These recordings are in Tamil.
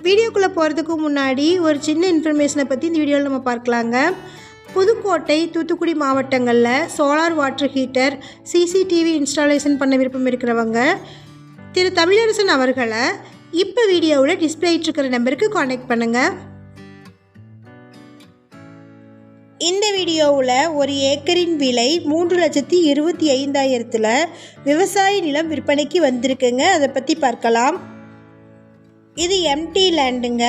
வீடியோக்குள்ளே போகிறதுக்கு முன்னாடி ஒரு சின்ன இன்ஃபர்மேஷனை பற்றி இந்த வீடியோவில் நம்ம பார்க்கலாங்க. புதுக்கோட்டை, தூத்துக்குடி மாவட்டங்களில் solar water heater, CCTV installation பண்ண விருப்பம் இருக்கிறவங்க திரு தமிழரசன் அவர்களை இப்போ வீடியோவில் டிஸ்பிளே இருக்கிற நம்பருக்கு கான்டாக்ட் பண்ணுங்கள். இந்த வீடியோவில் ஒரு ஏக்கரின் விலை 3,25,000 விவசாய நிலம் விற்பனைக்கு வந்திருக்குங்க. அதை பற்றி பார்க்கலாம். இது எம்டி லேண்டுங்க.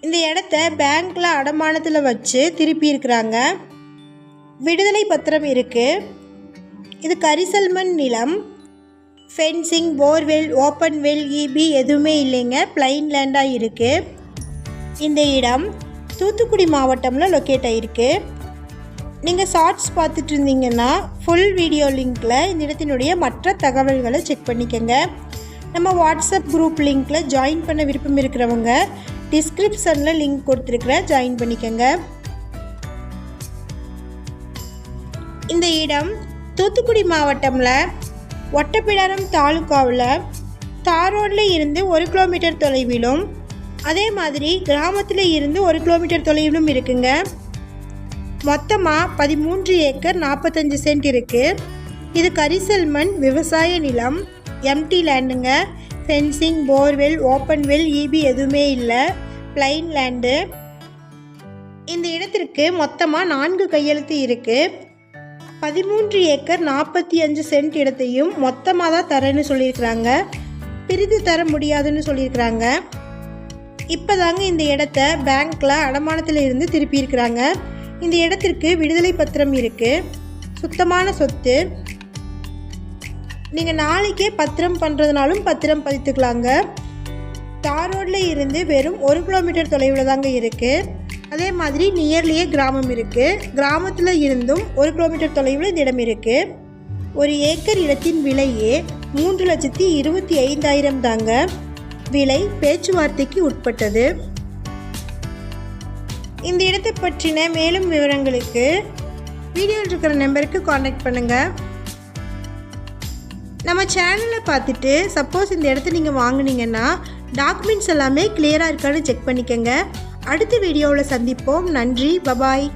இந்த இடத்த பேங்க்கில் அடமானத்தில் வச்சு திருப்பி இருக்கிறாங்க. விடுதலை பத்திரம் இருக்குது. இது கரிசல்மண் நிலம். Fencing, borewell, open well, EB எதுவுமே இல்லைங்க. பிளைன் லேண்டாக இருக்குது. இந்த இடம் தூத்துக்குடி மாவட்டமில் லொக்கேட் ஆகிருக்கு. நீங்கள் ஷார்ட்ஸ் பார்த்துட்டு இருந்தீங்கன்னா ஃபுல் வீடியோ லிங்க்கில் இந்த இடத்தினுடைய மற்ற தகவல்களை செக் பண்ணிக்கோங்க. நம்ம வாட்ஸ்அப் குரூப் லிங்க்கில் ஜாயின் பண்ண விருப்பம் இருக்கிறவங்க டிஸ்கிரிப்ஷனில் லிங்க் கொடுத்துருக்குறேன், ஜாயின் பண்ணிக்கோங்க. இந்த இடம் தூத்துக்குடி மாவட்டமில் ஒட்டப்பிடாரம் தாலுக்காவில் தார் ரோடில் இருந்து 1 கிலோமீட்டர் தொலைவிலும், அதே மாதிரி கிராமத்தில் இருந்து 1 கிலோமீட்டர் தொலைவிலும் இருக்குங்க. மொத்தமாக 13 ஏக்கர் 45 சென்ட் இருக்குது. இது கரிசல்மண் விவசாய நிலம், எம்டி லேண்டுங்க. Fencing, borewell, open well, EB எதுவுமே இல்லை. Plain land. இந்த இடத்திற்கு மொத்தமாக 4 கையெழுத்து இருக்குது. 13 ஏக்கர் 45 சென்ட் இடத்தையும் மொத்தமாக தான் தரேன்னு சொல்லியிருக்கிறாங்க. பிரித்து தர முடியாதுன்னு சொல்லியிருக்கிறாங்க. இப்போ தாங்க இந்த இடத்த பேங்க்கில் அடமானத்தில் இருந்து திருப்பி இருக்கிறாங்க. இந்த இடத்திற்கு விடுதலை பத்திரம் இருக்குது. சுத்தமான சொத்து. நீங்கள் நாளைக்கே பத்திரம் பண்ணுறதுனாலும் பத்திரம் பதித்துக்கலாங்க. தார் ரோடில் இருந்து வெறும் 1 கிலோமீட்டர் தொலைவில் தாங்க இருக்குது. அதே மாதிரி நியர்லியே கிராமம் இருக்குது. கிராமத்தில் இருந்தும் 1 கிலோமீட்டர் தொலைவில் இந்த இடம் இருக்குது. ஒரு ஏக்கர் இடத்தின் விலையே 3,25,000 தாங்க. விலை பேச்சுவார்த்தைக்கு உட்பட்டது. இந்த இடத்தை பற்றின மேலும் விவரங்களுக்கு வீடியோவில் இருக்கிற நம்பருக்கு கான்டாக்ட் பண்ணுங்கள். நம்ம சேனலை பார்த்துட்டு சப்போஸ் இந்த இடத்த நீங்கள் வாங்குனீங்கன்னா டாக்குமெண்ட்ஸ் எல்லாமே கிளியராக இருக்கான்னு செக் பண்ணிக்கோங்க. அடுத்த வீடியோவில் சந்திப்போம். நன்றி, பபாய்.